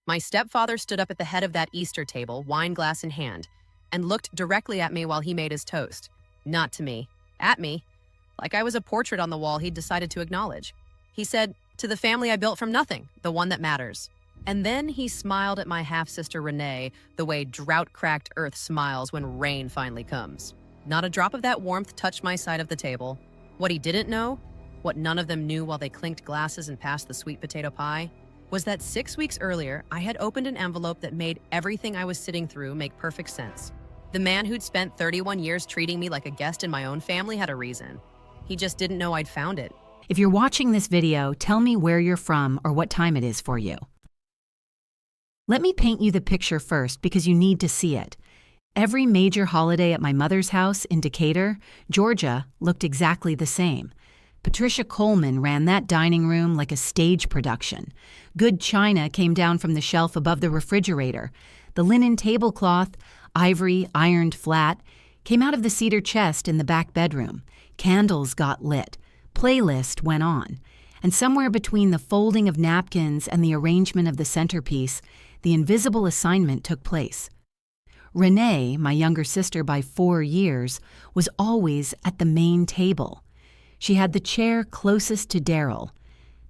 My stepfather stood up at the head of that Easter table, wine glass in hand, and looked directly at me while he made his toast. Not to me, at me, like I was a portrait on the wall he'd decided to acknowledge. He said, "To the family I built from nothing, the one that matters." And then he smiled at my half-sister Renee the way drought-cracked earth smiles when rain finally comes. Not a drop of that warmth touched my side of the table. What he didn't know, what none of them knew while they clinked glasses and passed the sweet potato pie, was that 6 weeks earlier, I had opened an envelope that made everything I was sitting through make perfect sense. The man who'd spent 31 years treating me like a guest in my own family had a reason. He just didn't know I'd found it. If you're watching this video, tell me where you're from or what time it is for you. Let me paint you the picture first because you need to see it. Every major holiday at my mother's house in Decatur, Georgia, looked exactly the same. Patricia Coleman ran that dining room like a stage production. Good china came down from the shelf above the refrigerator. The linen tablecloth, ivory, ironed flat, came out of the cedar chest in the back bedroom. Candles got lit. Playlist went on. And somewhere between the folding of napkins and the arrangement of the centerpiece, the invisible assignment took place. Renee, my younger sister by 4 years, was always at the main table. She had the chair closest to Daryl.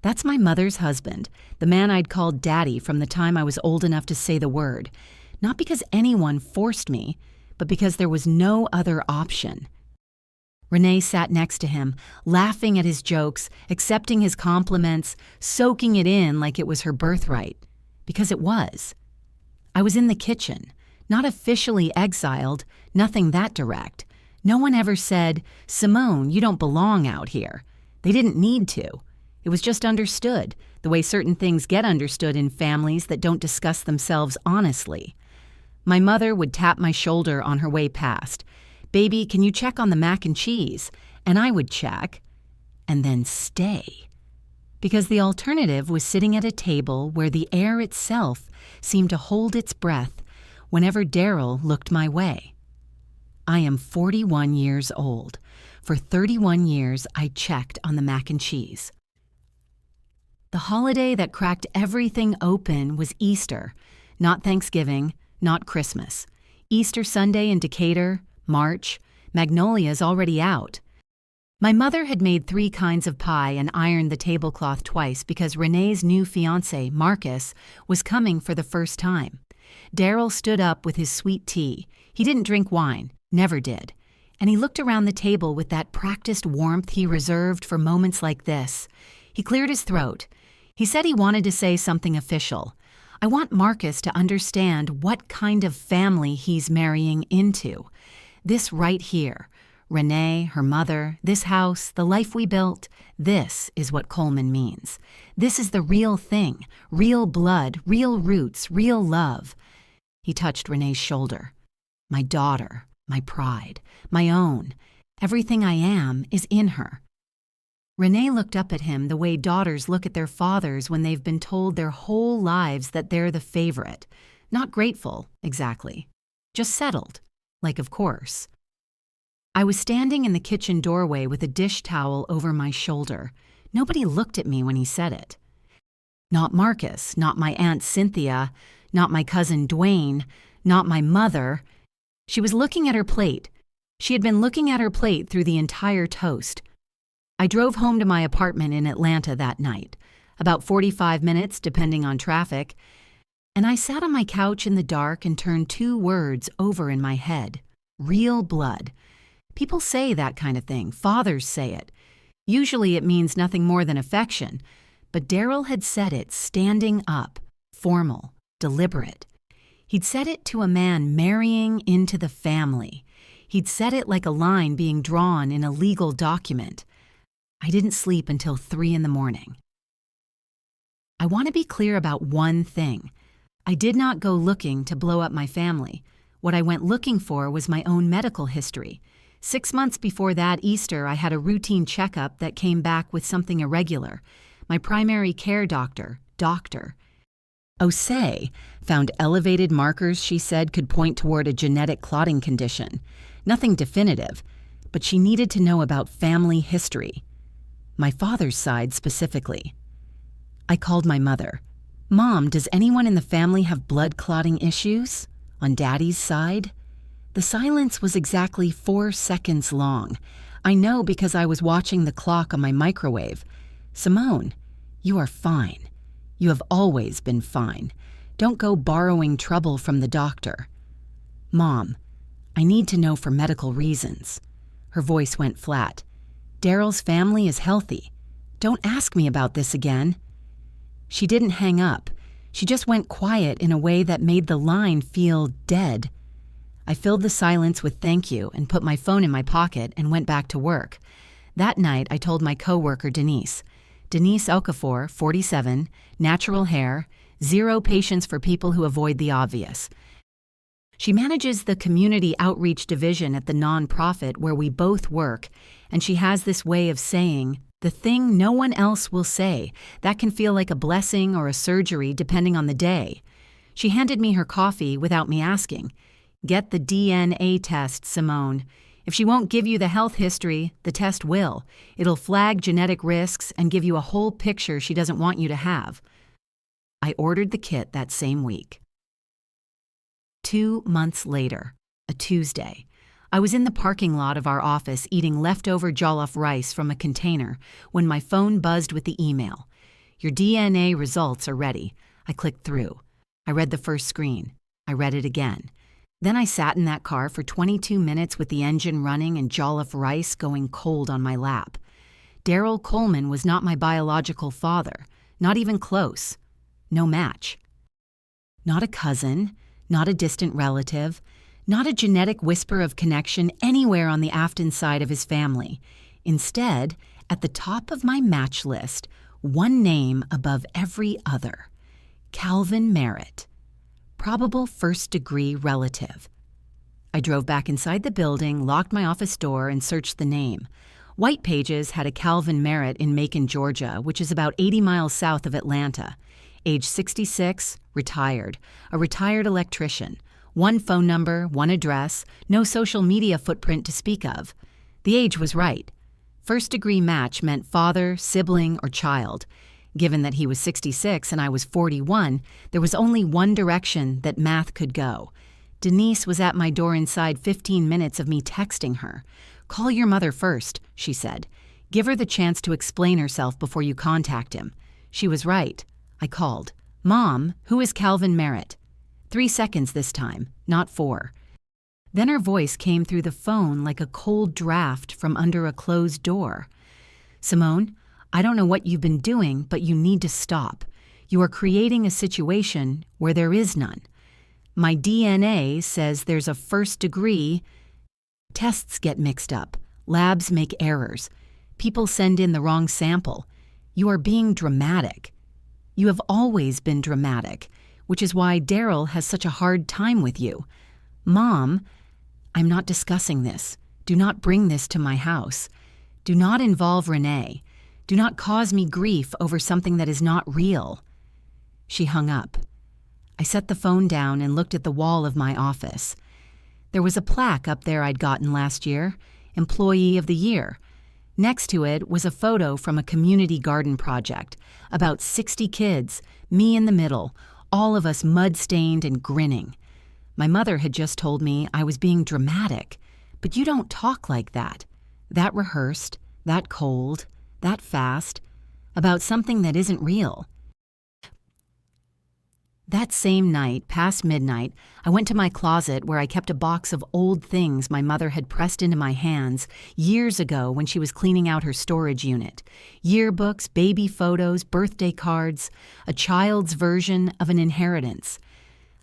That's my mother's husband, the man I'd called Daddy from the time I was old enough to say the word. Not because anyone forced me, but because there was no other option. Renee sat next to him, laughing at his jokes, accepting his compliments, soaking it in like it was her birthright. Because it was. I was in the kitchen, not officially exiled, nothing that direct. No one ever said, "Simone, you don't belong out here." They didn't need to. It was just understood, the way certain things get understood in families that don't discuss themselves honestly. My mother would tap my shoulder on her way past. "Baby, can you check on the mac and cheese?" And I would check, and then stay. Because the alternative was sitting at a table where the air itself seemed to hold its breath whenever Daryl looked my way. I am 41 years old. For 31 years, I checked on the mac and cheese. The holiday that cracked everything open was Easter, not Thanksgiving, not Christmas. Easter Sunday in Decatur, March, Magnolia's already out. My mother had made 3 kinds of pie and ironed the tablecloth twice because Renee's new fiancé, Marcus, was coming for the first time. Daryl stood up with his sweet tea. He didn't drink wine, never did. And he looked around the table with that practiced warmth he reserved for moments like this. He cleared his throat. He said he wanted to say something official. I want Marcus to understand what kind of family he's marrying into. This right here. Renee, her mother, this house, the life we built, this is what Coleman means. This is the real thing, real blood, real roots, real love. He touched Renee's shoulder. My daughter, my pride, my own. Everything I am is in her. Renee looked up at him the way daughters look at their fathers when they've been told their whole lives that they're the favorite. Not grateful, exactly. Just settled, like of course. I was standing in the kitchen doorway with a dish towel over my shoulder. Nobody looked at me when he said it. Not Marcus, not my Aunt Cynthia, not my cousin Dwayne, not my mother. She was looking at her plate. She had been looking at her plate through the entire toast. I drove home to my apartment in Atlanta that night, about 45 minutes depending on traffic, and I sat on my couch in the dark and turned 2 words over in my head. Real blood. People say that kind of thing. Fathers say it. Usually it means nothing more than affection, but Daryl had said it standing up, formal, deliberate. He'd said it to a man marrying into the family. He'd said it like a line being drawn in a legal document. I didn't sleep until 3 in the morning. I want to be clear about one thing. I did not go looking to blow up my family. What I went looking for was my own medical history. 6 months before that Easter, I had a routine checkup that came back with something irregular. My primary care doctor, Osei, found elevated markers she said could point toward a genetic clotting condition. Nothing definitive, but she needed to know about family history. My father's side specifically. I called my mother. Mom, does anyone in the family have blood clotting issues? On Daddy's side? The silence was exactly 4 seconds long. I know because I was watching the clock on my microwave. Simone, you are fine. You have always been fine. Don't go borrowing trouble from the doctor. Mom, I need to know for medical reasons. Her voice went flat. Daryl's family is healthy. Don't ask me about this again. She didn't hang up. She just went quiet in a way that made the line feel dead. I filled the silence with thank you and put my phone in my pocket and went back to work. That night, I told my coworker Denise. Denise Okafor, 47, natural hair, 0 patience for people who avoid the obvious. She manages the community outreach division at the nonprofit where we both work, and she has this way of saying, the thing no one else will say. That can feel like a blessing or a surgery depending on the day. She handed me her coffee without me asking. Get the DNA test, Simone. If she won't give you the health history, the test will. It'll flag genetic risks and give you a whole picture she doesn't want you to have. I ordered the kit that same week. 2 months later, a Tuesday, I was in the parking lot of our office eating leftover jollof rice from a container when my phone buzzed with the email. Your DNA results are ready. I clicked through. I read the first screen. I read it again. Then I sat in that car for 22 minutes with the engine running and jollof rice going cold on my lap. Daryl Coleman was not my biological father, not even close. No match. Not a cousin, not a distant relative, not a genetic whisper of connection anywhere on the Afton side of his family. Instead, at the top of my match list, one name above every other. Calvin Merritt. Probable first-degree relative. I drove back inside the building, locked my office door, and searched the name. White Pages had a Calvin Merritt in Macon, Georgia, which is about 80 miles south of Atlanta. Age 66, retired. A retired electrician. 1 phone number, 1 address, no social media footprint to speak of. The age was right. First-degree match meant father, sibling, or child. Given that he was 66 and I was 41, there was only one direction that math could go. Denise was at my door inside 15 minutes of me texting her. Call your mother first, she said. Give her the chance to explain herself before you contact him. She was right. I called. Mom, who is Calvin Merritt? 3 seconds this time, not 4. Then her voice came through the phone like a cold draft from under a closed door. Simone, I don't know what you've been doing, but you need to stop. You are creating a situation where there is none. My DNA says there's a first degree. Tests get mixed up. Labs make errors. People send in the wrong sample. You are being dramatic. You have always been dramatic, which is why Daryl has such a hard time with you. Mom, I'm not discussing this. Do not bring this to my house. Do not involve Renee. Do not cause me grief over something that is not real. She hung up. I set the phone down and looked at the wall of my office. There was a plaque up there I'd gotten last year, Employee of the Year. Next to it was a photo from a community garden project. About 60 kids, me in the middle, all of us mud-stained and grinning. My mother had just told me I was being dramatic, but you don't talk like that. That rehearsed, that cold, that fast, about something that isn't real. That same night, past midnight, I went to my closet where I kept a box of old things my mother had pressed into my hands years ago when she was cleaning out her storage unit. Yearbooks, baby photos, birthday cards, a child's version of an inheritance.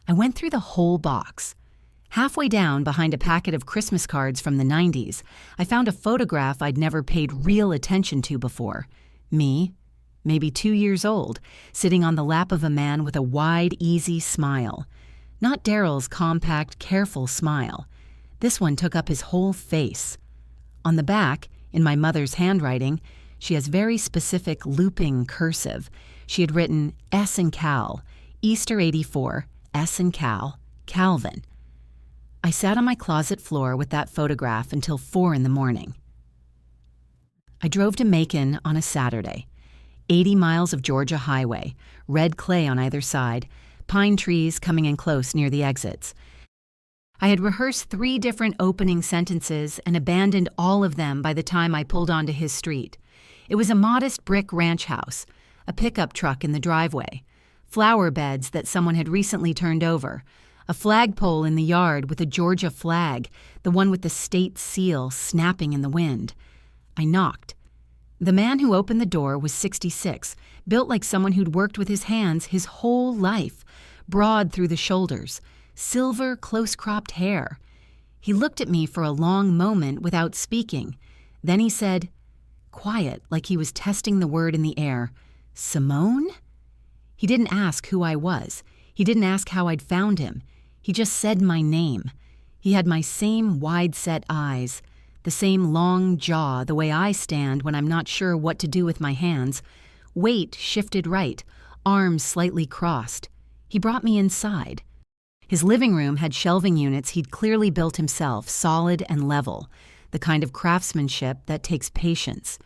I went through the whole box. Halfway down, behind a packet of Christmas cards from the 90s, I found a photograph I'd never paid real attention to before. Me, maybe 2 years old, sitting on the lap of a man with a wide, easy smile. Not Daryl's compact, careful smile. This one took up his whole face. On the back, in my mother's handwriting, she has very specific looping cursive. She had written S and Cal, Easter 84, S and Cal, Calvin. I sat on my closet floor with that photograph until 4 in the morning. I drove to Macon on a Saturday. 80 miles of Georgia highway, red clay on either side, pine trees coming in close near the exits. I had rehearsed 3 different opening sentences and abandoned all of them by the time I pulled onto his street. It was a modest brick ranch house, a pickup truck in the driveway, flower beds that someone had recently turned over, a flagpole in the yard with a Georgia flag, the one with the state seal snapping in the wind. I knocked. The man who opened the door was 66, built like someone who'd worked with his hands his whole life, broad through the shoulders, silver, close-cropped hair. He looked at me for a long moment without speaking. Then he said, quiet, like he was testing the word in the air, "Simone?" He didn't ask who I was. He didn't ask how I'd found him. He just said my name. He had my same wide-set eyes, the same long jaw, the way I stand when I'm not sure what to do with my hands. Weight shifted right, arms slightly crossed. He brought me inside. His living room had shelving units he'd clearly built himself, solid and level, the kind of craftsmanship that takes patience.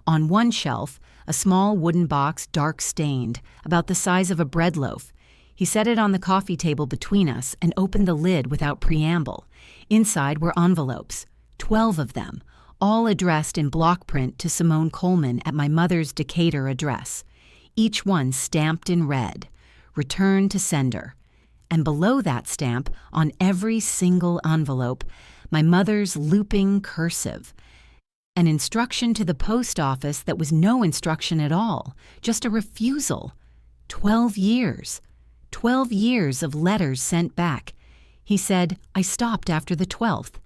On one shelf, a small wooden box, dark-stained, about the size of a bread loaf. He set it on the coffee table between us and opened the lid without preamble. Inside were envelopes, 12 of them, all addressed in block print to Simone Coleman at my mother's Decatur address. Each one stamped in red, "Return to sender." And below that stamp, on every single envelope, my mother's looping cursive. An instruction to the post office that was no instruction at all, just a refusal. 12 years. 12 years of letters sent back. He said, I stopped after the 12th.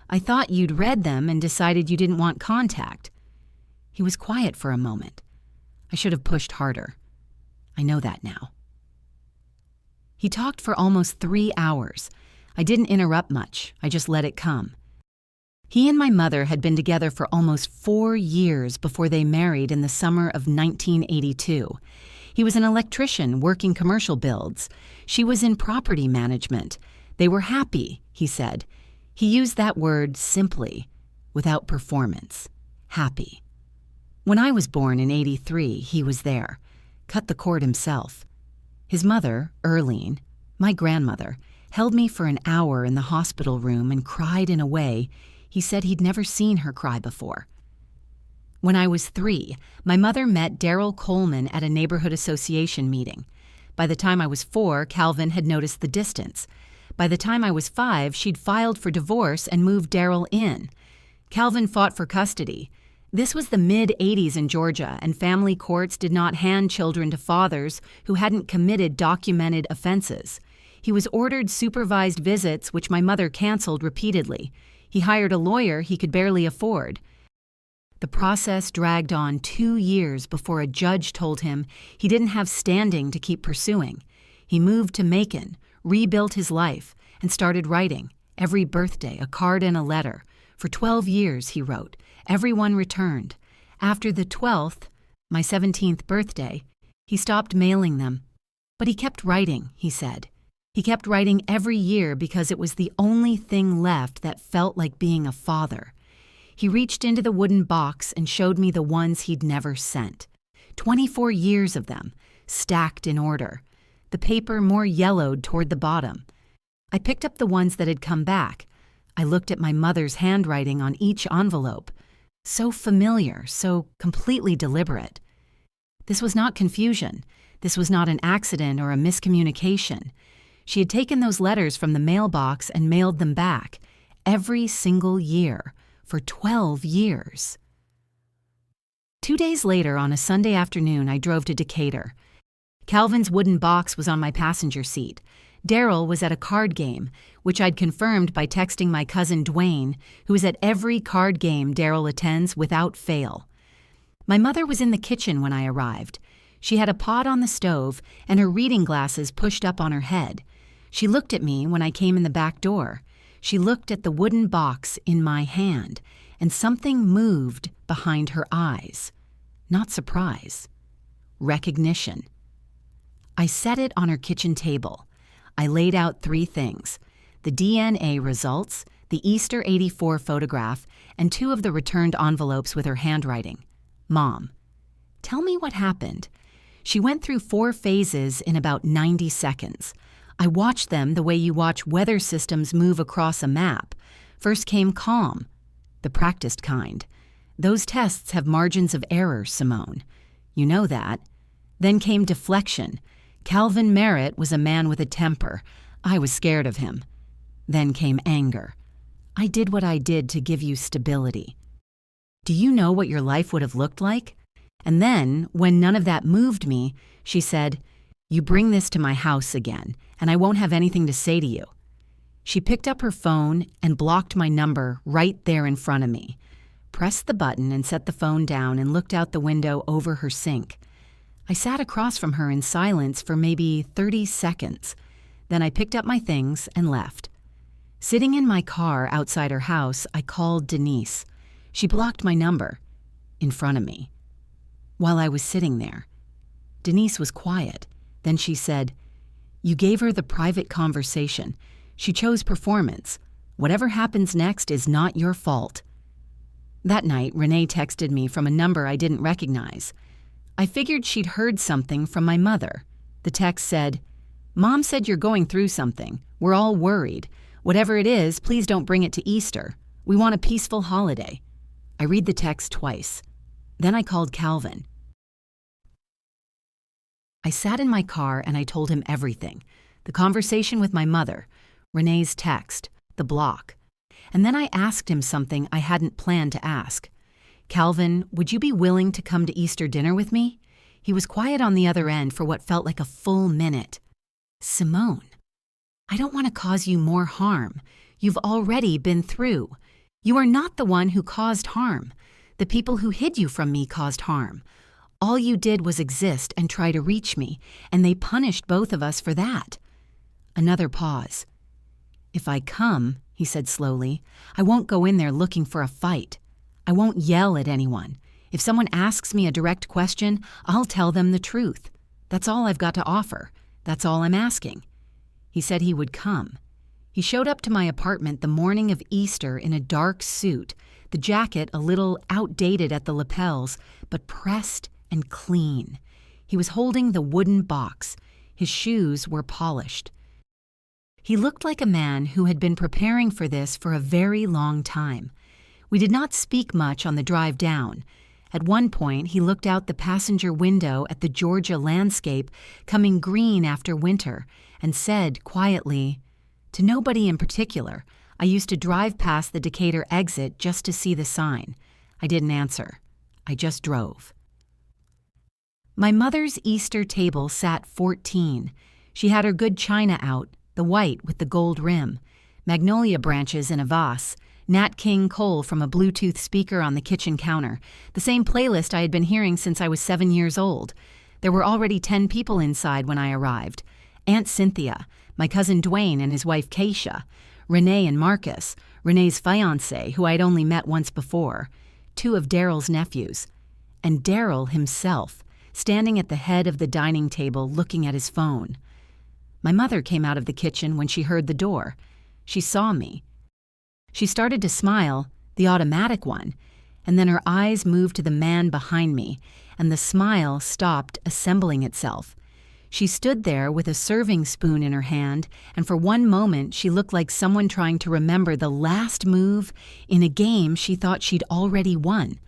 I thought you'd read them and decided you didn't want contact. He was quiet for a moment. I should have pushed harder. I know that now. He talked for almost 3 hours. I didn't interrupt much. I just let it come. He and my mother had been together for almost 4 years before they married in the summer of 1982. He was an electrician working commercial builds. She was in property management. They were happy, he said. He used that word simply, without performance. Happy. When I was born in '83, he was there. Cut the cord himself. His mother, Earlene, my grandmother, held me for an hour in the hospital room and cried in a way he said he'd never seen her cry before. When I was 3, my mother met Daryl Coleman at a neighborhood association meeting. By the time I was 4, Calvin had noticed the distance. By the time I was 5, she'd filed for divorce and moved Daryl in. Calvin fought for custody. This was the mid-'80s in Georgia, and family courts did not hand children to fathers who hadn't committed documented offenses. He was ordered supervised visits, which my mother canceled repeatedly. He hired a lawyer he could barely afford. The process dragged on 2 years before a judge told him he didn't have standing to keep pursuing. He moved to Macon, rebuilt his life, and started writing. Every birthday, a card and a letter. For 12 years, he wrote. Everyone returned. After the 12th, my 17th birthday, he stopped mailing them. But he kept writing, he said. He kept writing every year because it was the only thing left that felt like being a father. He reached into the wooden box and showed me the ones he'd never sent. 24 years of them, stacked in order. The paper more yellowed toward the bottom. I picked up the ones that had come back. I looked at my mother's handwriting on each envelope. So familiar, so completely deliberate. This was not confusion. This was not an accident or a miscommunication. She had taken those letters from the mailbox and mailed them back, every single year, for 12 years. 2 days later, on a Sunday afternoon, I drove to Decatur. Calvin's wooden box was on my passenger seat. Daryl was at a card game, which I'd confirmed by texting my cousin Dwayne, who is at every card game Daryl attends without fail. My mother was in the kitchen when I arrived. She had a pot on the stove and her reading glasses pushed up on her head. She looked at me when I came in the back door. She looked at the wooden box in my hand, and something moved behind her eyes. Not surprise. Recognition. I set it on her kitchen table. I laid out 3 things: the DNA results, the Easter '84 photograph, and 2 of the returned envelopes with her handwriting. Mom. Tell me what happened." She went through 4 phases in about 90 seconds. I watched them the way you watch weather systems move across a map. First came calm, the practiced kind. Those tests have margins of error, Simone. You know that. Then came deflection. Calvin Merritt was a man with a temper. I was scared of him. Then came anger. I did what I did to give you stability. Do you know what your life would have looked like? And then, when none of that moved me, she said, "You bring this to my house again, and I won't have anything to say to you." She picked up her phone and blocked my number right there in front of me, pressed the button and set the phone down and looked out the window over her sink. I sat across from her in silence for maybe 30 seconds. Then I picked up my things and left. Sitting in my car outside her house, I called Denise. She blocked my number in front of me. While I was sitting there, Denise was quiet. Then she said, "You gave her the private conversation. She chose performance. Whatever happens next is not your fault." That night, Renee texted me from a number I didn't recognize. I figured she'd heard something from my mother. The text said, "Mom said you're going through something. We're all worried. Whatever it is, please don't bring it to Easter. We want a peaceful holiday." I read the text twice. Then I called Calvin. I sat in my car and I told him everything. The conversation with my mother, Renee's text, the block. And then I asked him something I hadn't planned to ask. "Calvin, would you be willing to come to Easter dinner with me?" He was quiet on the other end for what felt like a full minute. "Simone, I don't want to cause you more harm. You've already been through. You are not the one who caused harm. The people who hid you from me caused harm. All you did was exist and try to reach me, and they punished both of us for that." Another pause. "If I come," he said slowly, "I won't go in there looking for a fight. I won't yell at anyone. If someone asks me a direct question, I'll tell them the truth. That's all I've got to offer. That's all I'm asking." He said he would come. He showed up to my apartment the morning of Easter in a dark suit, the jacket a little outdated at the lapels, but pressed and clean. He was holding the wooden box. His shoes were polished. He looked like a man who had been preparing for this for a very long time. We did not speak much on the drive down. At one point, he looked out the passenger window at the Georgia landscape coming green after winter and said quietly, "To nobody in particular, I used to drive past the Decatur exit just to see the sign." I didn't answer. I just drove. My mother's Easter table sat 14. She had her good china out, the white with the gold rim, magnolia branches in a vase, Nat King Cole from a Bluetooth speaker on the kitchen counter, the same playlist I had been hearing since I was 7 years old. There were already 10 people inside when I arrived. Aunt Cynthia, my cousin Dwayne and his wife Keisha, Renee and Marcus, Renee's fiancé, who I'd only met once before, 2 of Daryl's nephews, and Daryl himself, standing at the head of the dining table looking at his phone. My mother came out of the kitchen when she heard the door. She saw me. She started to smile, the automatic one, and then her eyes moved to the man behind me, and the smile stopped assembling itself. She stood there with a serving spoon in her hand, and for one moment she looked like someone trying to remember the last move in a game she thought she'd already won.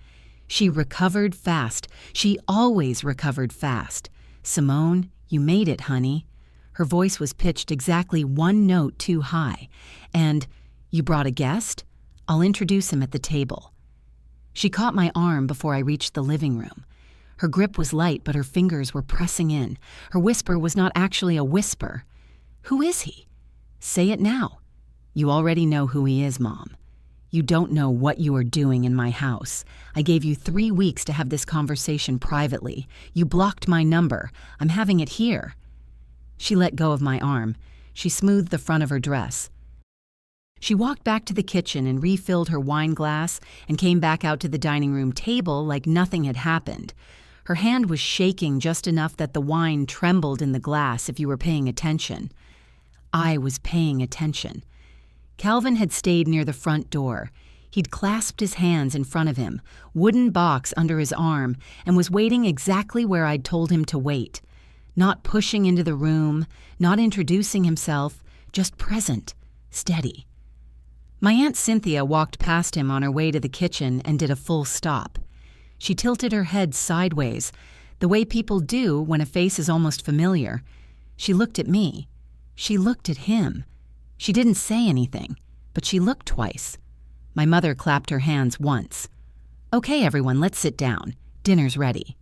She recovered fast. She always recovered fast. "Simone, you made it, honey." Her voice was pitched exactly 1 note too high. And, "You brought a guest? I'll introduce him at the table." She caught my arm before I reached the living room. Her grip was light, but her fingers were pressing in. Her whisper was not actually a whisper. "Who is he?" "Say it now." "You already know who he is, Mom. You don't know what you are doing in my house. I gave you 3 weeks to have this conversation privately. You blocked my number. I'm having it here." She let go of my arm. She smoothed the front of her dress. She walked back to the kitchen and refilled her wine glass and came back out to the dining room table like nothing had happened. Her hand was shaking just enough that the wine trembled in the glass if you were paying attention. I was paying attention. Calvin had stayed near the front door. He'd clasped his hands in front of him, wooden box under his arm, and was waiting exactly where I'd told him to wait. Not pushing into the room, not introducing himself, just present, steady. My Aunt Cynthia walked past him on her way to the kitchen and did a full stop. She tilted her head sideways, the way people do when a face is almost familiar. She looked at me. She looked at him. She didn't say anything, but she looked twice. My mother clapped her hands once. "Okay, everyone, let's sit down. Dinner's ready."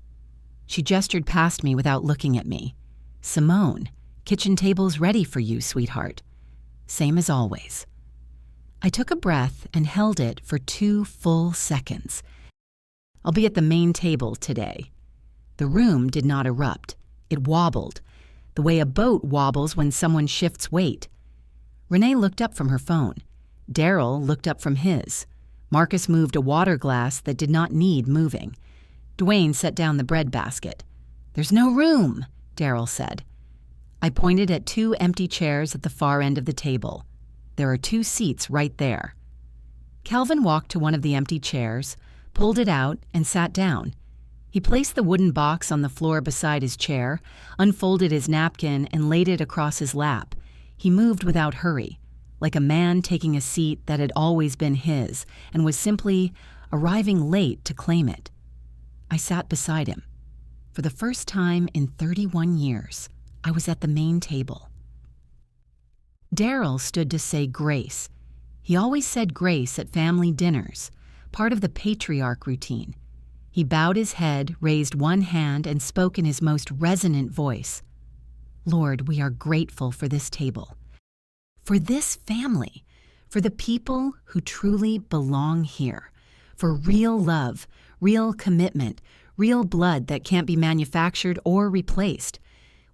She gestured past me without looking at me. "Simone, kitchen table's ready for you, sweetheart." Same as always. I took a breath and held it for 2 full seconds. I'll be at the main table today. The room did not erupt. It wobbled, the way a boat wobbles when someone shifts weight. Renee looked up from her phone. Daryl looked up from his. Marcus moved a water glass that did not need moving. Dwayne set down the bread basket. "There's no room," Daryl said. I pointed at 2 empty chairs at the far end of the table. "There are 2 seats right there." Calvin walked to one of the empty chairs, pulled it out, and sat down. He placed the wooden box on the floor beside his chair, unfolded his napkin, and laid it across his lap. He moved without hurry, like a man taking a seat that had always been his and was simply arriving late to claim it. I sat beside him. For the first time in 31 years, I was at the main table. Daryl stood to say grace. He always said grace at family dinners, part of the patriarch routine. He bowed his head, raised one hand, and spoke in his most resonant voice. "Lord, we are grateful for this table, for this family, for the people who truly belong here, for real love, real commitment, real blood that can't be manufactured or replaced.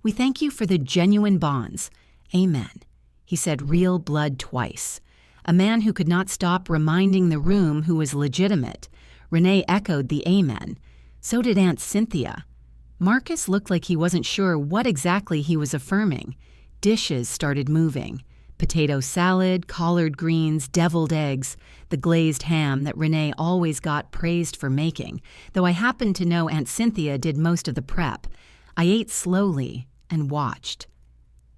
We thank you for the genuine bonds. Amen." He said real blood twice. A man who could not stop reminding the room who was legitimate. Renee echoed the amen. So did Aunt Cynthia. Marcus looked like he wasn't sure what exactly he was affirming. Dishes started moving. Potato salad, collard greens, deviled eggs, the glazed ham that Renee always got praised for making, though I happened to know Aunt Cynthia did most of the prep. I ate slowly and watched.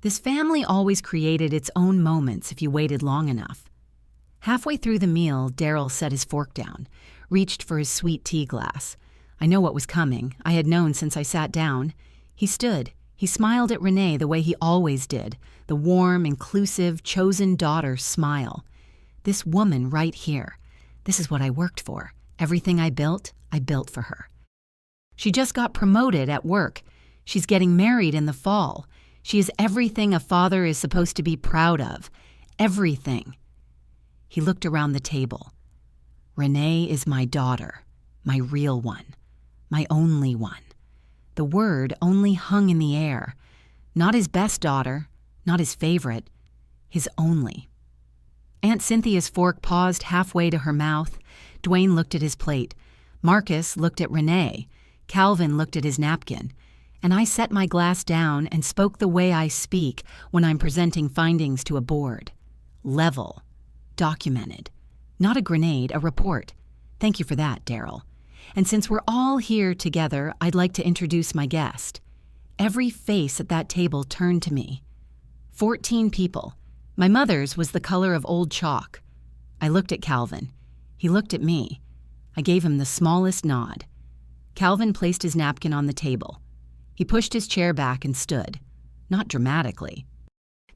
This family always created its own moments if you waited long enough. Halfway through the meal, Daryl set his fork down, reached for his sweet tea glass. I know what was coming. I had known since I sat down. He stood. He smiled at Renee the way he always did, the warm, inclusive, chosen daughter smile. This woman right here. This is what I worked for. Everything I built for her. She just got promoted at work. She's getting married in the fall. She is everything a father is supposed to be proud of. Everything. He looked around the table. Renee is my daughter, my real one, my only one. The word only hung in the air. Not his best daughter, not his favorite, his only. Aunt Cynthia's fork paused halfway to her mouth. Dwayne looked at his plate. Marcus looked at Renee. Calvin looked at his napkin. And I set my glass down and spoke the way I speak when I'm presenting findings to a board. Level. Documented. Not a grenade, a report. Thank you for that, Daryl. And since we're all here together, I'd like to introduce my guest. Every face at that table turned to me. 14 people. My mother's was the color of old chalk. I looked at Calvin. He looked at me. I gave him the smallest nod. Calvin placed his napkin on the table. He pushed his chair back and stood. Not dramatically.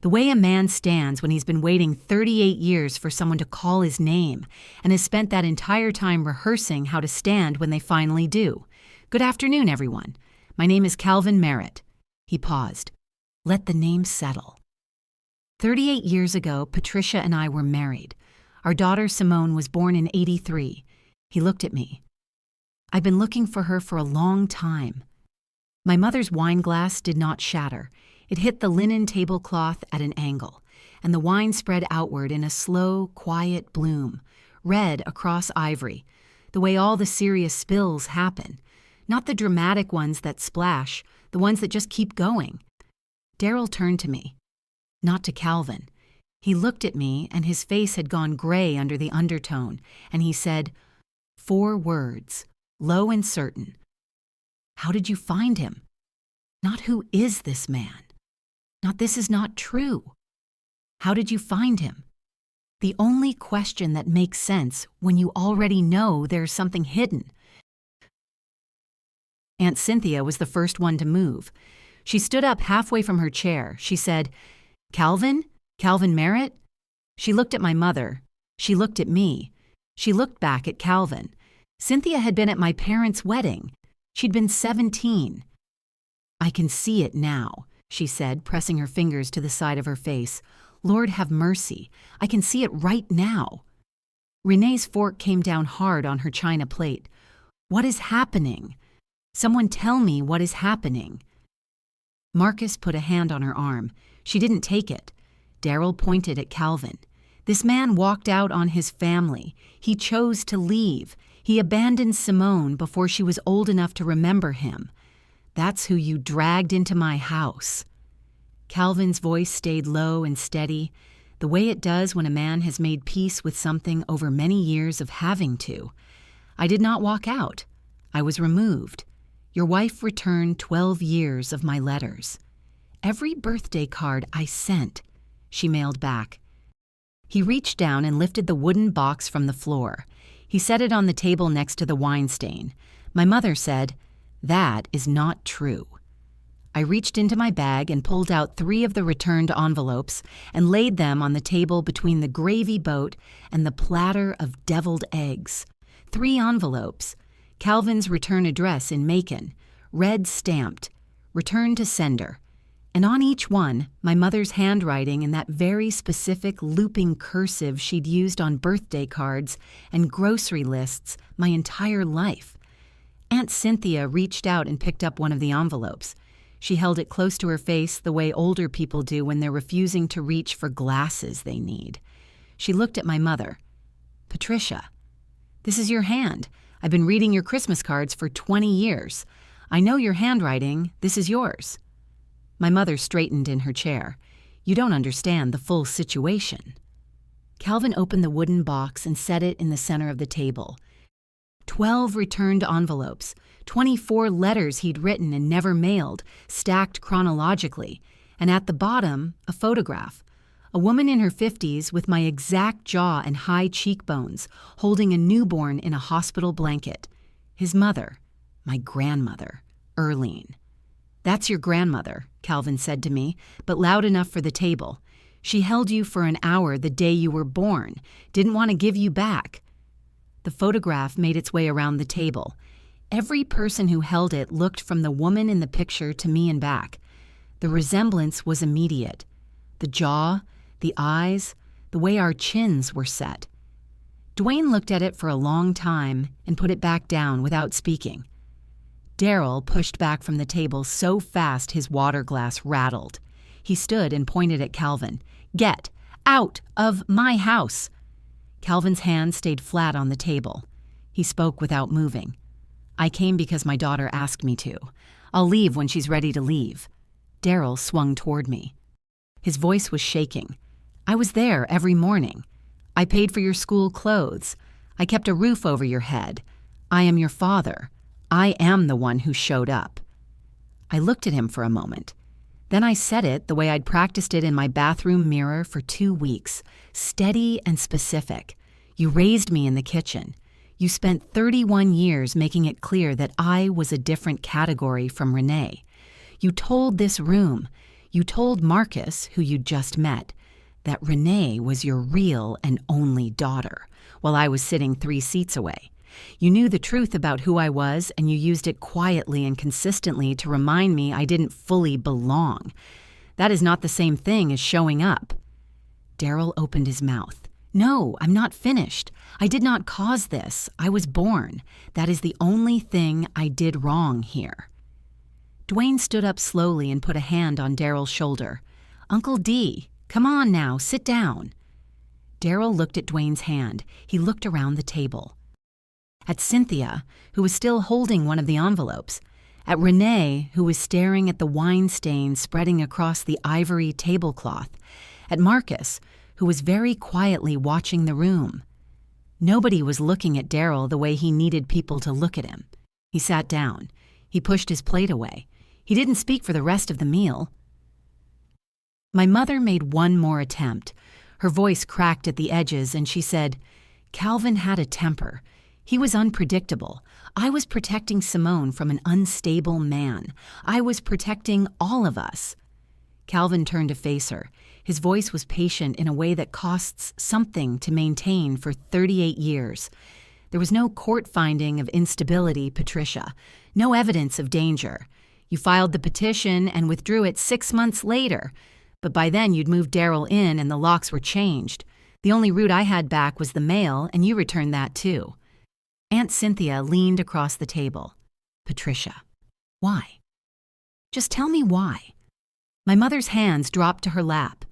The way a man stands when he's been waiting 38 years for someone to call his name and has spent that entire time rehearsing how to stand when they finally do. "Good afternoon, everyone. My name is Calvin Merritt." He paused. Let the name settle. 38 years ago, Patricia and I were married. Our daughter Simone was born in '83. He looked at me. I've been looking for her for a long time. My mother's wine glass did not shatter. It hit the linen tablecloth at an angle, and the wine spread outward in a slow, quiet bloom, red across ivory, the way all the serious spills happen, not the dramatic ones that splash, the ones that just keep going. Daryl turned to me, not to Calvin. He looked at me, and his face had gone gray under the undertone, and he said, 4 words, low and certain. How did you find him? Not who is this man? Not this is not true. How did you find him? The only question that makes sense when you already know there's something hidden. Aunt Cynthia was the first one to move. She stood up halfway from her chair. She said, Calvin? Calvin Merritt? She looked at my mother. She looked at me. She looked back at Calvin. Cynthia had been at my parents' wedding. She'd been 17. I can see it now, she said, pressing her fingers to the side of her face. Lord have mercy. I can see it right now. Renee's fork came down hard on her china plate. What is happening? Someone tell me what is happening. Marcus put a hand on her arm. She didn't take it. Daryl pointed at Calvin. This man walked out on his family. He chose to leave. He abandoned Simone before she was old enough to remember him. That's who you dragged into my house. Calvin's voice stayed low and steady, the way it does when a man has made peace with something over many years of having to. I did not walk out. I was removed. Your wife returned 12 years of my letters. Every birthday card I sent, she mailed back. He reached down and lifted the wooden box from the floor. He set it on the table next to the wine stain. My mother said, "That is not true." I reached into my bag and pulled out 3 of the returned envelopes and laid them on the table between the gravy boat and the platter of deviled eggs. 3 envelopes. Calvin's return address in Macon, red stamped, return to sender. And on each one, my mother's handwriting in that very specific looping cursive she'd used on birthday cards and grocery lists my entire life. Aunt Cynthia reached out and picked up one of the envelopes. She held it close to her face the way older people do when they're refusing to reach for glasses they need. She looked at my mother. "Patricia, this is your hand. I've been reading your Christmas cards for 20 years. I know your handwriting. This is yours." My mother straightened in her chair. "You don't understand the full situation." Calvin opened the wooden box and set it in the center of the table. 12 returned envelopes, 24 letters he'd written and never mailed, stacked chronologically, and at the bottom, a photograph. A woman in her 50s with my exact jaw and high cheekbones, holding a newborn in a hospital blanket. His mother, my grandmother, Earlene. "That's your grandmother," Calvin said to me, but loud enough for the table. "She held you for an hour the day you were born, didn't want to give you back." The photograph made its way around the table. Every person who held it looked from the woman in the picture to me and back. The resemblance was immediate. The jaw, the eyes, the way our chins were set. Dwayne looked at it for a long time and put it back down without speaking. Daryl pushed back from the table so fast his water glass rattled. He stood and pointed at Calvin. "Get out of my house!" Calvin's hand stayed flat on the table. He spoke without moving. "I came because my daughter asked me to. I'll leave when she's ready to leave." Daryl swung toward me. His voice was shaking. "I was there every morning. I paid for your school clothes. I kept a roof over your head. I am your father. I am the one who showed up." I looked at him for a moment. Then I said it the way I'd practiced it in my bathroom mirror for 2 weeks, steady and specific. "You raised me in the kitchen. You spent 31 years making it clear that I was a different category from Renee. You told this room, you told Marcus, who you'd just met, that Renee was your real and only daughter, while I was sitting 3 seats away. You knew the truth about who I was, and you used it quietly and consistently to remind me I didn't fully belong. That is not the same thing as showing up." Daryl opened his mouth. "No, I'm not finished. I did not cause this. I was born. That is the only thing I did wrong here." Dwayne stood up slowly and put a hand on Daryl's shoulder. "Uncle D, come on now, sit down." Daryl looked at Dwayne's hand. He looked around the table. At Cynthia, who was still holding one of the envelopes. At Renee, who was staring at the wine stain spreading across the ivory tablecloth. At Marcus, who was very quietly watching the room. Nobody was looking at Daryl the way he needed people to look at him. He sat down. He pushed his plate away. He didn't speak for the rest of the meal. My mother made one more attempt. Her voice cracked at the edges, and she said, "Calvin had a temper. He was unpredictable. I was protecting Simone from an unstable man. I was protecting all of us." Calvin turned to face her. His voice was patient in a way that costs something to maintain for 38 years. There was no court finding of instability, Patricia. No evidence of danger. You filed the petition and withdrew it 6 months later. But by then you'd moved Daryl in and the locks were changed. The only route I had back was the mail, and you returned that too. Aunt Cynthia leaned across the table. "Patricia, why? Just tell me why." My mother's hands dropped to her lap.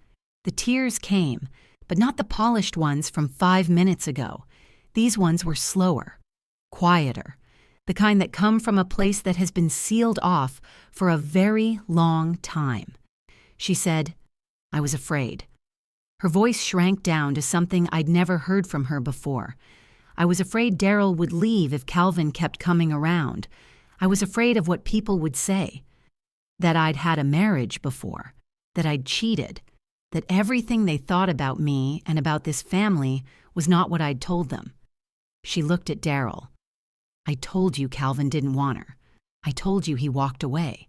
The tears came, but not the polished ones from 5 minutes ago. These ones were slower, quieter, the kind that come from a place that has been sealed off for a very long time. She said, "I was afraid." Her voice shrank down to something I'd never heard from her before. I was afraid Daryl would leave if Calvin kept coming around. I was afraid of what people would say. That I'd had a marriage before. That I'd cheated. That everything they thought about me and about this family was not what I'd told them. She looked at Daryl. "I told you Calvin didn't want her. I told you he walked away."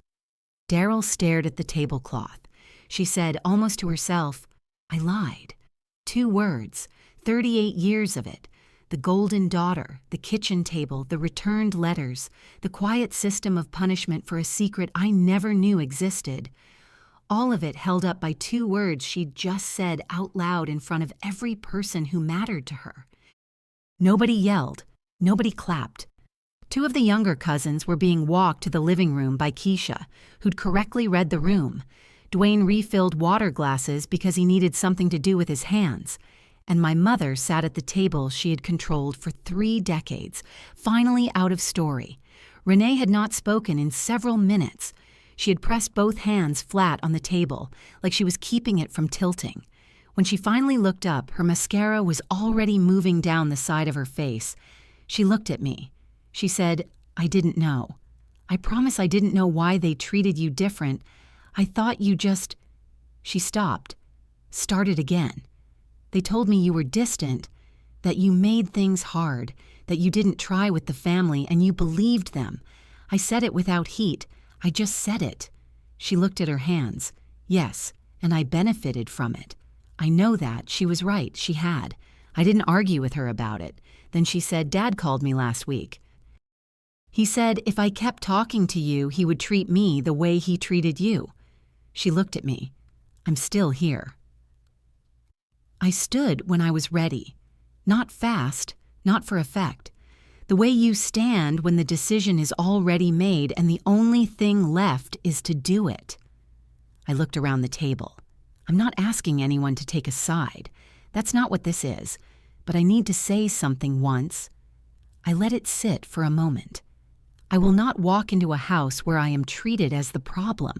Daryl stared at the tablecloth. She said, almost to herself, "I lied. 2 words, 38 years of it. The golden daughter, the kitchen table, the returned letters, the quiet system of punishment for a secret I never knew existed. All of it held up by 2 words she'd just said out loud in front of every person who mattered to her. Nobody yelled. Nobody clapped. 2 of the younger cousins were being walked to the living room by Keisha, who'd correctly read the room. Dwayne refilled water glasses because he needed something to do with his hands. And my mother sat at the table she had controlled for 3 decades, finally out of story. Renee had not spoken in several minutes. She had pressed both hands flat on the table, like she was keeping it from tilting. When she finally looked up, her mascara was already moving down the side of her face. She looked at me. She said, "I didn't know. I promise I didn't know why they treated you different. I thought you just—" She stopped, started again. "They told me you were distant, that you made things hard, that you didn't try with the family, and you believed them. I said it without heat. I just said it." She looked at her hands. "Yes, and I benefited from it. I know that. She was right. She had. I didn't argue with her about it. Then she said, 'Dad called me last week. He said if I kept talking to you, he would treat me the way he treated you.'" She looked at me. "I'm still here." I stood when I was ready. Not fast, not for effect. The way you stand when the decision is already made and the only thing left is to do it. I looked around the table. I'm not asking anyone to take a side. That's not what this is. But I need to say something once. I let it sit for a moment. I will not walk into a house where I am treated as the problem.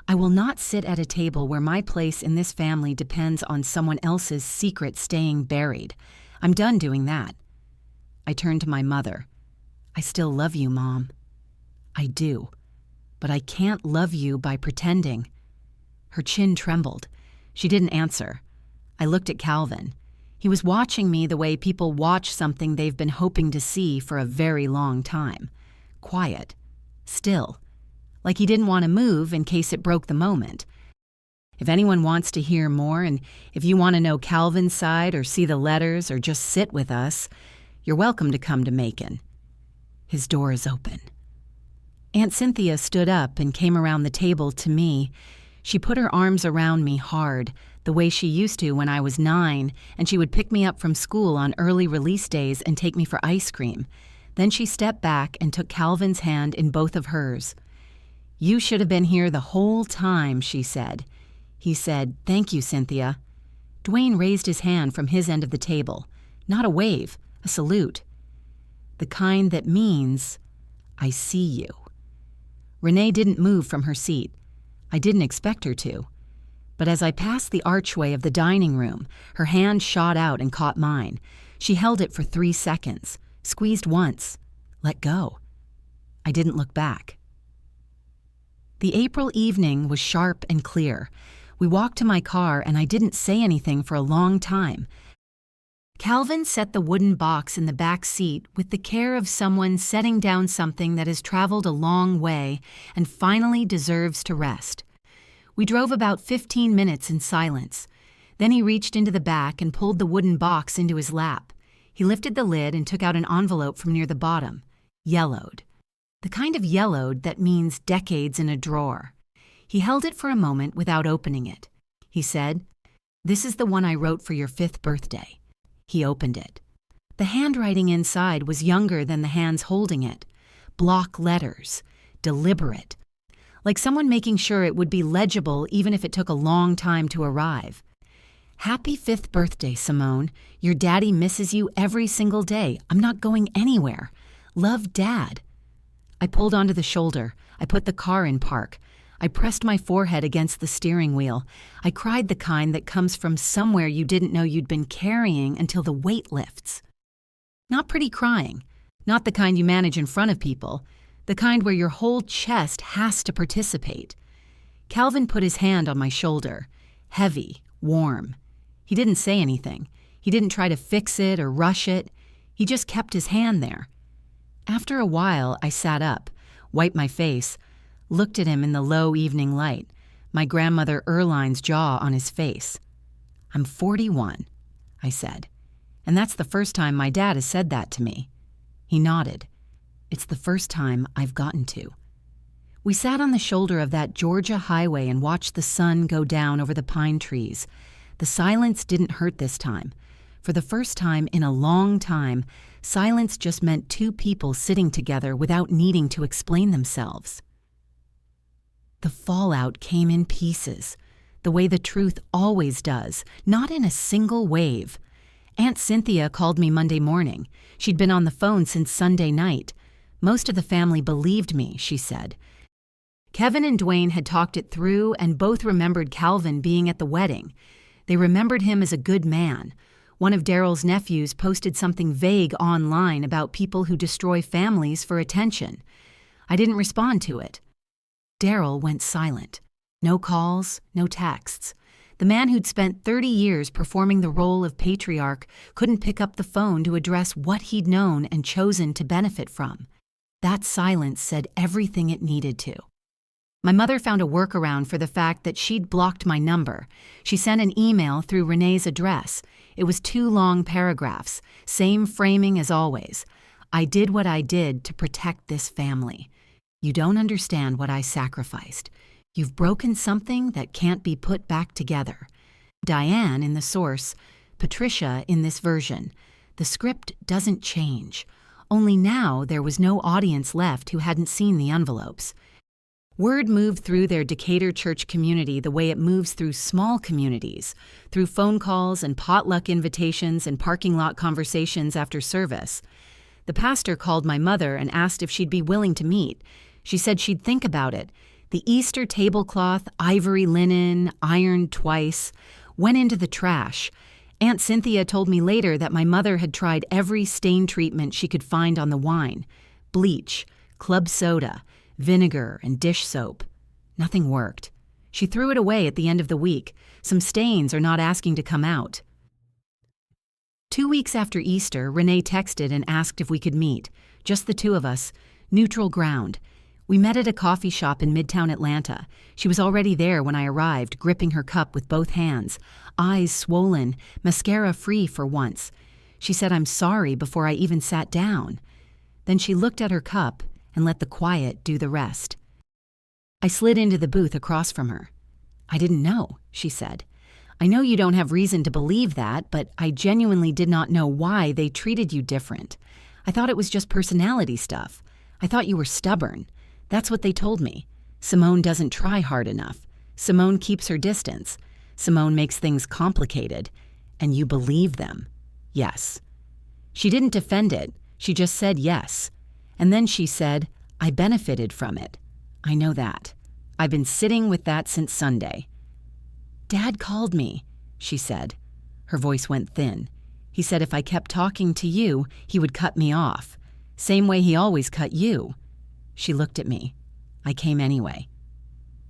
I will not sit at a table where my place in this family depends on someone else's secret staying buried. I'm done doing that. I turned to my mother. "I still love you, Mom." "I do. But I can't love you by pretending." Her chin trembled. She didn't answer. I looked at Calvin. He was watching me the way people watch something they've been hoping to see for a very long time. Quiet. Still. Like he didn't want to move in case it broke the moment. If anyone wants to hear more, and if you want to know Calvin's side or see the letters or just sit with us, you're welcome to come to Macon. His door is open. Aunt Cynthia stood up and came around the table to me. She put her arms around me hard, the way she used to when I was 9, and she would pick me up from school on early release days and take me for ice cream. Then she stepped back and took Calvin's hand in both of hers. "You should have been here the whole time," she said. He said, "Thank you, Cynthia." Dwayne raised his hand from his end of the table. Not a wave, a salute. The kind that means, "I see you." Renee didn't move from her seat. I didn't expect her to. But as I passed the archway of the dining room, her hand shot out and caught mine. She held it for 3 seconds, squeezed once, let go. I didn't look back. The April evening was sharp and clear. We walked to my car and I didn't say anything for a long time. Calvin set the wooden box in the back seat with the care of someone setting down something that has traveled a long way and finally deserves to rest. We drove about 15 minutes in silence. Then he reached into the back and pulled the wooden box into his lap. He lifted the lid and took out an envelope from near the bottom, yellowed. The kind of yellowed that means decades in a drawer. He held it for a moment without opening it. He said, "This is the one I wrote for your 5th birthday." He opened it. The handwriting inside was younger than the hands holding it. Block letters, deliberate, like someone making sure it would be legible even if it took a long time to arrive. "Happy 5th birthday, Simone. Your daddy misses you every single day. I'm not going anywhere. Love, Dad." I pulled onto the shoulder. I put the car in park. I pressed my forehead against the steering wheel. I cried the kind that comes from somewhere you didn't know you'd been carrying until the weight lifts. Not pretty crying. Not the kind you manage in front of people. The kind where your whole chest has to participate. Calvin put his hand on my shoulder. Heavy, warm. He didn't say anything. He didn't try to fix it or rush it. He just kept his hand there. After a while, I sat up, wiped my face, looked at him in the low evening light, my grandmother Erline's jaw on his face. "I'm 41, I said, "and that's the first time my dad has said that to me." He nodded. "It's the first time I've gotten to." We sat on the shoulder of that Georgia highway and watched the sun go down over the pine trees. The silence didn't hurt this time. For the first time in a long time, silence just meant 2 people sitting together without needing to explain themselves. The fallout came in pieces, the way the truth always does, not in a single wave. Aunt Cynthia called me Monday morning. She'd been on the phone since Sunday night. Most of the family believed me, she said. Kevin and Dwayne had talked it through and both remembered Calvin being at the wedding. They remembered him as a good man. One of Daryl's nephews posted something vague online about people who destroy families for attention. I didn't respond to it. Daryl went silent. No calls, no texts. The man who'd spent 30 years performing the role of patriarch couldn't pick up the phone to address what he'd known and chosen to benefit from. That silence said everything it needed to. My mother found a workaround for the fact that she'd blocked my number. She sent an email through Renee's address. It was 2 long paragraphs, same framing as always. "I did what I did to protect this family. You don't understand what I sacrificed. You've broken something that can't be put back together." Diane in the source, Patricia in this version. The script doesn't change. Only now there was no audience left who hadn't seen the envelopes. Word moved through their Decatur church community the way it moves through small communities, through phone calls and potluck invitations and parking lot conversations after service. The pastor called my mother and asked if she'd be willing to meet. She said she'd think about it. The Easter tablecloth, ivory linen, ironed twice, went into the trash. Aunt Cynthia told me later that my mother had tried every stain treatment she could find on the wine. Bleach, club soda, vinegar, and dish soap. Nothing worked. She threw it away at the end of the week. Some stains are not asking to come out. 2 weeks after Easter, Renee texted and asked if we could meet. Just the 2 of us. Neutral ground. We met at a coffee shop in Midtown Atlanta. She was already there when I arrived, gripping her cup with both hands. Eyes swollen, mascara free for once. She said I'm sorry before I even sat down. Then she looked at her cup and let the quiet do the rest. I slid into the booth across from her. "I didn't know," she said. "I know you don't have reason to believe that, but I genuinely did not know why they treated you different. I thought it was just personality stuff. I thought you were stubborn. That's what they told me. Simone doesn't try hard enough. Simone keeps her distance. Simone makes things complicated. And you believe them. Yes." She didn't defend it. She just said yes. And then she said, "I benefited from it. I know that. I've been sitting with that since Sunday." "Dad called me," she said. Her voice went thin. "He said if I kept talking to you, he would cut me off. Same way he always cut you." She looked at me. I came anyway.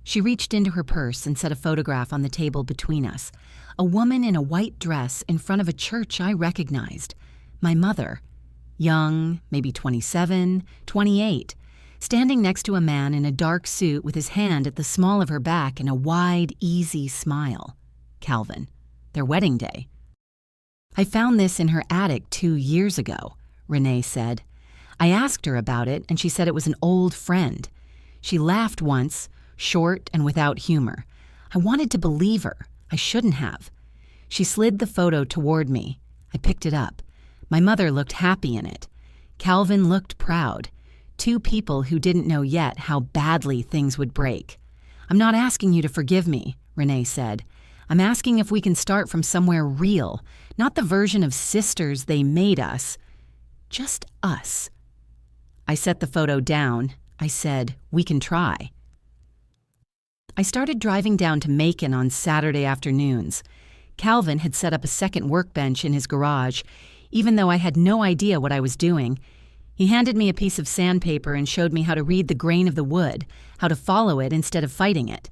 She reached into her purse and set a photograph on the table between us. A woman in a white dress in front of a church I recognized. My mother. Young, maybe 27, 28, standing next to a man in a dark suit with his hand at the small of her back and a wide, easy smile. Calvin. Their wedding day. "I found this in her attic 2 years ago," Renee said. "I asked her about it, and she said it was an old friend. She laughed once, short and without humor. I wanted to believe her. I shouldn't have. She slid the photo toward me. I picked it up. My mother looked happy in it. Calvin looked proud. 2 people who didn't know yet how badly things would break. I'm not asking you to forgive me," Renee said. "I'm asking if we can start from somewhere real, not the version of sisters they made us. Just us." I set the photo down. I said, "We can try." I started driving down to Macon on Saturday afternoons. Calvin had set up a second workbench in his garage. Even though I had no idea what I was doing, he handed me a piece of sandpaper and showed me how to read the grain of the wood, how to follow it instead of fighting it.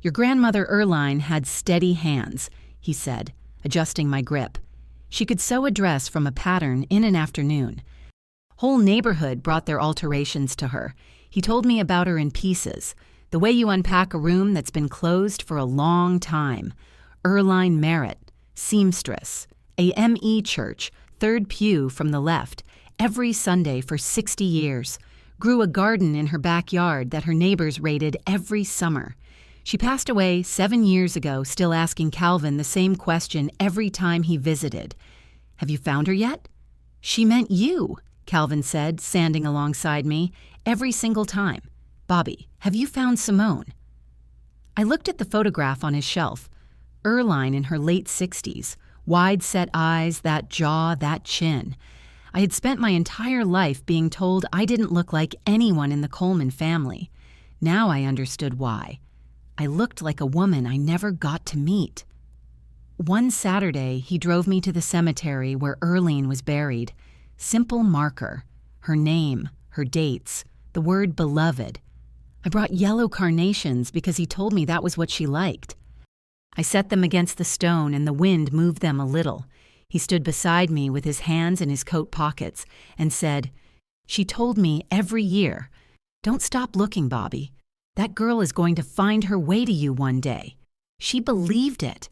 "Your grandmother Erline had steady hands," he said, adjusting my grip. "She could sew a dress from a pattern in an afternoon. Whole neighborhood brought their alterations to her. He told me about her in pieces, the way you unpack a room that's been closed for a long time. Erline Merritt, seamstress, AME church, third pew from the left, every Sunday for 60 years. Grew a garden in her backyard that her neighbors raided every summer. She passed away 7 years ago, still asking Calvin the same question every time he visited. Have you found her yet?" "She meant you," Calvin said, standing alongside me, "every single time. Bobby, have you found Simone?" I looked at the photograph on his shelf. Erline in her late 60s, wide-set eyes, that jaw, that chin. I had spent my entire life being told I didn't look like anyone in the Coleman family. Now I understood why. I looked like a woman I never got to meet. One Saturday, he drove me to the cemetery where Erline was buried. Simple marker. Her name, her dates, the word beloved. I brought yellow carnations because he told me that was what she liked. I set them against the stone and the wind moved them a little. He stood beside me with his hands in his coat pockets and said, "She told me every year, 'Don't stop looking, Bobby. That girl is going to find her way to you one day.' She believed it."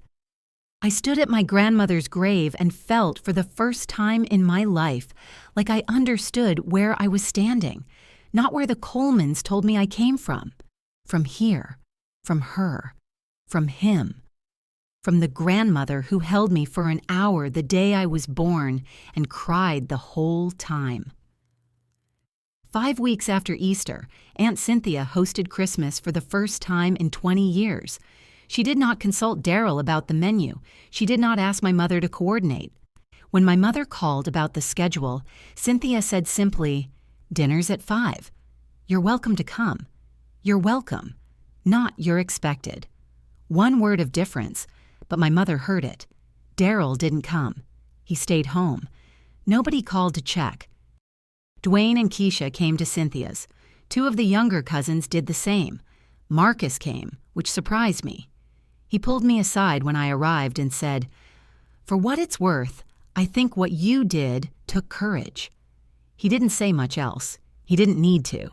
I stood at my grandmother's grave and felt for the first time in my life like I understood where I was standing, not where the Colemans told me I came from. From here, from her, from him. From the grandmother who held me for an hour the day I was born and cried the whole time. 5 weeks after Easter, Aunt Cynthia hosted Christmas for the first time in 20 years. She did not consult Daryl about the menu. She did not ask my mother to coordinate. When my mother called about the schedule, Cynthia said simply, "Dinner's at 5. You're welcome to come. You're welcome, not you're expected." 1 word of difference, but my mother heard it. Daryl didn't come. He stayed home. Nobody called to check. Dwayne and Keisha came to Cynthia's. 2 of the younger cousins did the same. Marcus came, which surprised me. He pulled me aside when I arrived and said, "For what it's worth, I think what you did took courage." He didn't say much else. He didn't need to.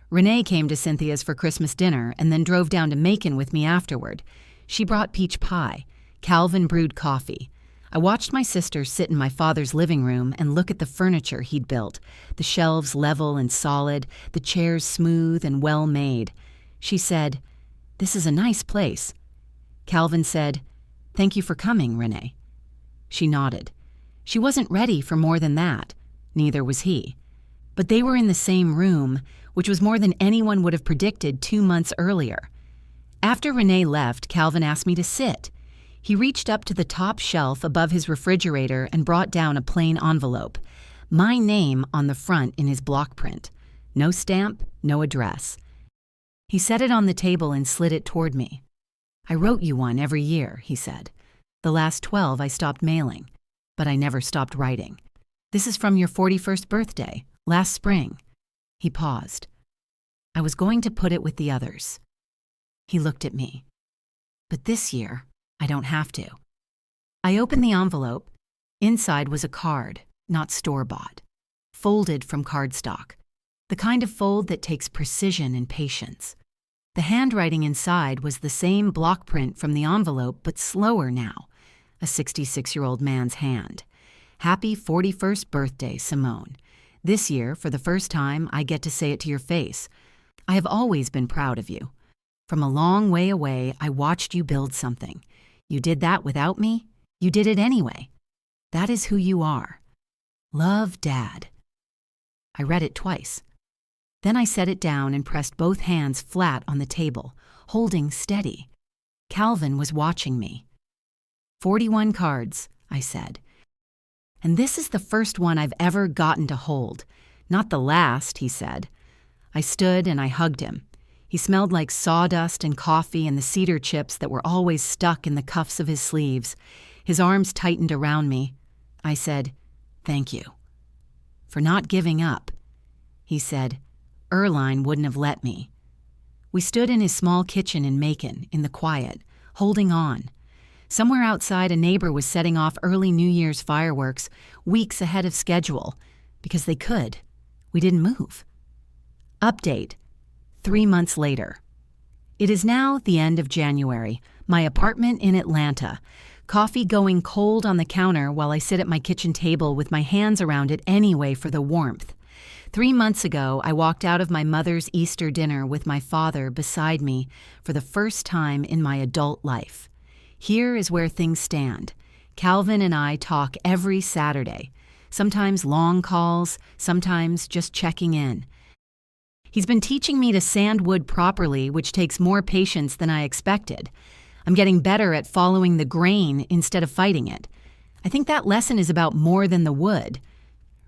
Renee came to Cynthia's for Christmas dinner and then drove down to Macon with me afterward. She brought peach pie. Calvin brewed coffee. I watched my sister sit in my father's living room and look at the furniture he'd built, the shelves level and solid, the chairs smooth and well-made. She said, "This is a nice place." Calvin said, "Thank you for coming, Renee." She nodded. She wasn't ready for more than that. Neither was he. But they were in the same room, which was more than anyone would have predicted 2 months earlier. After Renee left, Calvin asked me to sit. He reached up to the top shelf above his refrigerator and brought down a plain envelope. My name on the front in his block print. No stamp, no address. He set it on the table and slid it toward me. I wrote you one every year, he said. The last 12 I stopped mailing, but I never stopped writing. This is from your 41st birthday, last spring. He paused. I was going to put it with the others. He looked at me. But this year, I don't have to. I opened the envelope. Inside was a card, not store-bought, folded from cardstock, the kind of fold that takes precision and patience. The handwriting inside was the same block print from the envelope, but slower now, a 66-year-old man's hand. Happy 41st birthday, Simone. This year, for the first time, I get to say it to your face. I have always been proud of you. From a long way away, I watched you build something. You did that without me. You did it anyway. That is who you are. Love, Dad. I read it twice. Then I set it down and pressed both hands flat on the table, holding steady. Calvin was watching me. 41 cards, I said. And this is the first one I've ever gotten to hold. Not the last, he said. I stood and I hugged him. He smelled like sawdust and coffee and the cedar chips that were always stuck in the cuffs of his sleeves. His arms tightened around me. I said, "Thank you." For not giving up. He said, "Erline wouldn't have let me." We stood in his small kitchen in Macon, in the quiet, holding on. Somewhere outside, a neighbor was setting off early New Year's fireworks, weeks ahead of schedule, because they could. We didn't move. Update. 3 months later. It is now the end of January, my apartment in Atlanta, coffee going cold on the counter while I sit at my kitchen table with my hands around it anyway for the warmth. 3 months ago, I walked out of my mother's Easter dinner with my father beside me for the first time in my adult life. Here is where things stand. Calvin and I talk every Saturday, sometimes long calls, sometimes just checking in. He's been teaching me to sand wood properly, which takes more patience than I expected. I'm getting better at following the grain instead of fighting it. I think that lesson is about more than the wood.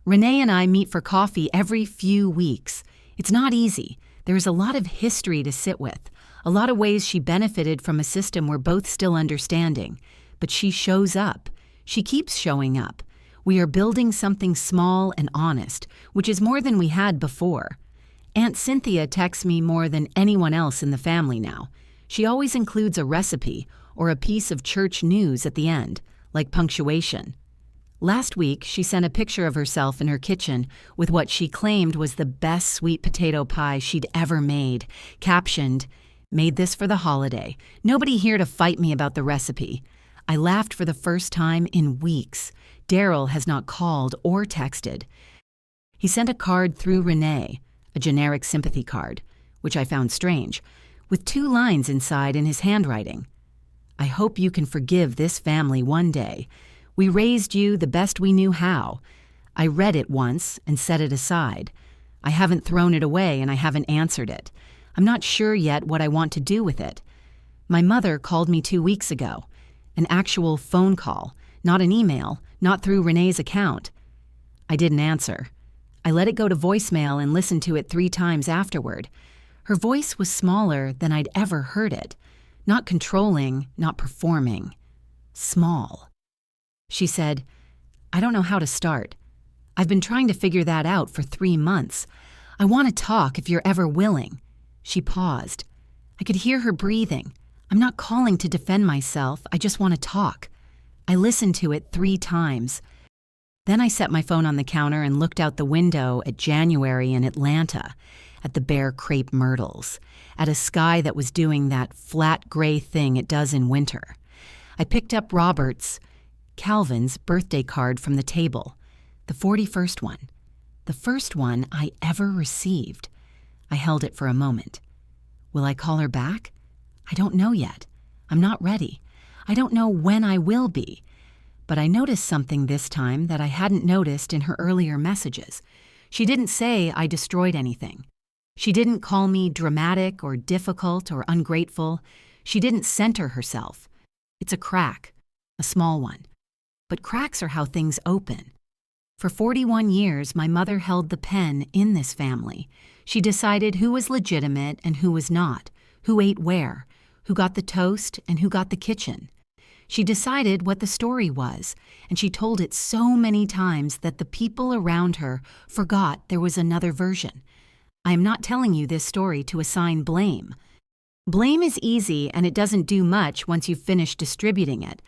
Renee and I meet for coffee every few weeks. It's not easy. There is a lot of history to sit with, a lot of ways she benefited from a system we're both still understanding. But she shows up. She keeps showing up. We are building something small and honest, which is more than we had before. Aunt Cynthia texts me more than anyone else in the family now. She always includes a recipe or a piece of church news at the end, like punctuation. Last week, she sent a picture of herself in her kitchen with what she claimed was the best sweet potato pie she'd ever made, captioned, "Made this for the holiday. Nobody here to fight me about the recipe." I laughed for the first time in weeks. Daryl has not called or texted. He sent a card through Renee, a generic sympathy card, which I found strange, with 2 lines inside in his handwriting. "I hope you can forgive this family one day. We raised you the best we knew how." I read it once and set it aside. I haven't thrown it away and I haven't answered it. I'm not sure yet what I want to do with it. My mother called me 2 weeks ago. An actual phone call, not an email, not through Renee's account. I didn't answer. I let it go to voicemail and listened to it 3 times afterward. Her voice was smaller than I'd ever heard it. Not controlling, not performing. Small. She said, "I don't know how to start. I've been trying to figure that out for 3 months. I want to talk if you're ever willing." She paused. I could hear her breathing. I'm not calling to defend myself. I just want to talk. I listened to it 3 times. Then I set my phone on the counter and looked out the window at January in Atlanta, at the bare crepe myrtles, at a sky that was doing that flat gray thing it does in winter. I picked up Calvin's birthday card from the table, the 41st one, the first one I ever received. I held it for a moment. Will I call her back? I don't know yet. I'm not ready. I don't know when I will be. But I noticed something this time that I hadn't noticed in her earlier messages. She didn't say I destroyed anything. She didn't call me dramatic or difficult or ungrateful. She didn't center herself. It's a crack, a small one. But cracks are how things open. For 41 years, my mother held the pen in this family. She decided who was legitimate and who was not, who ate where, who got the toast, and who got the kitchen. She decided what the story was, and she told it so many times that the people around her forgot there was another version. I am not telling you this story to assign blame. Blame is easy and it doesn't do much once you've finished distributing it.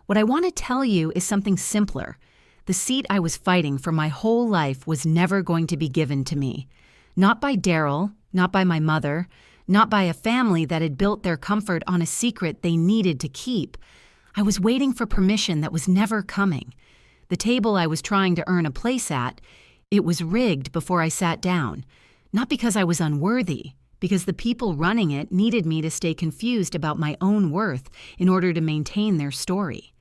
What I want to tell you is something simpler. The seat I was fighting for my whole life was never going to be given to me. Not by Daryl, not by my mother, not by a family that had built their comfort on a secret they needed to keep. I was waiting for permission that was never coming. The table I was trying to earn a place at, it was rigged before I sat down. Not because I was unworthy, because the people running it needed me to stay confused about my own worth in order to maintain their story.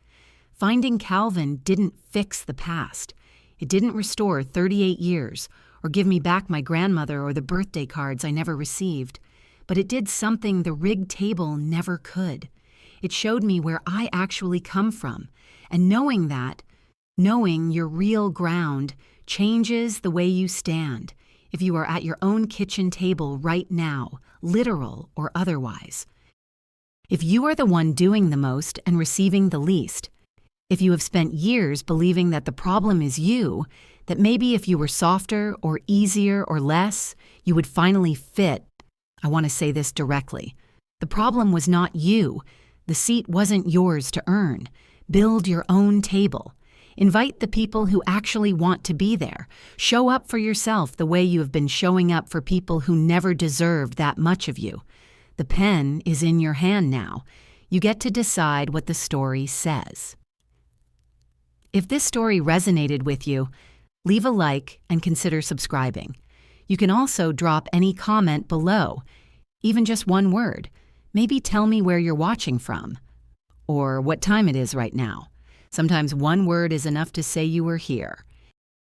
Finding Calvin didn't fix the past. It didn't restore 38 years or give me back my grandmother or the birthday cards I never received. But it did something the rigged table never could. It showed me where I actually come from. And knowing that, knowing your real ground, changes the way you stand if you are at your own kitchen table right now, literal or otherwise. If you are the one doing the most and receiving the least, if you have spent years believing that the problem is you, that maybe if you were softer or easier or less, you would finally fit, I want to say this directly. The problem was not you. The seat wasn't yours to earn. Build your own table. Invite the people who actually want to be there. Show up for yourself the way you have been showing up for people who never deserved that much of you. The pen is in your hand now. You get to decide what the story says. If this story resonated with you, leave a like and consider subscribing. You can also drop any comment below, even just one word. Maybe tell me where you're watching from, or what time it is right now. Sometimes one word is enough to say you were here.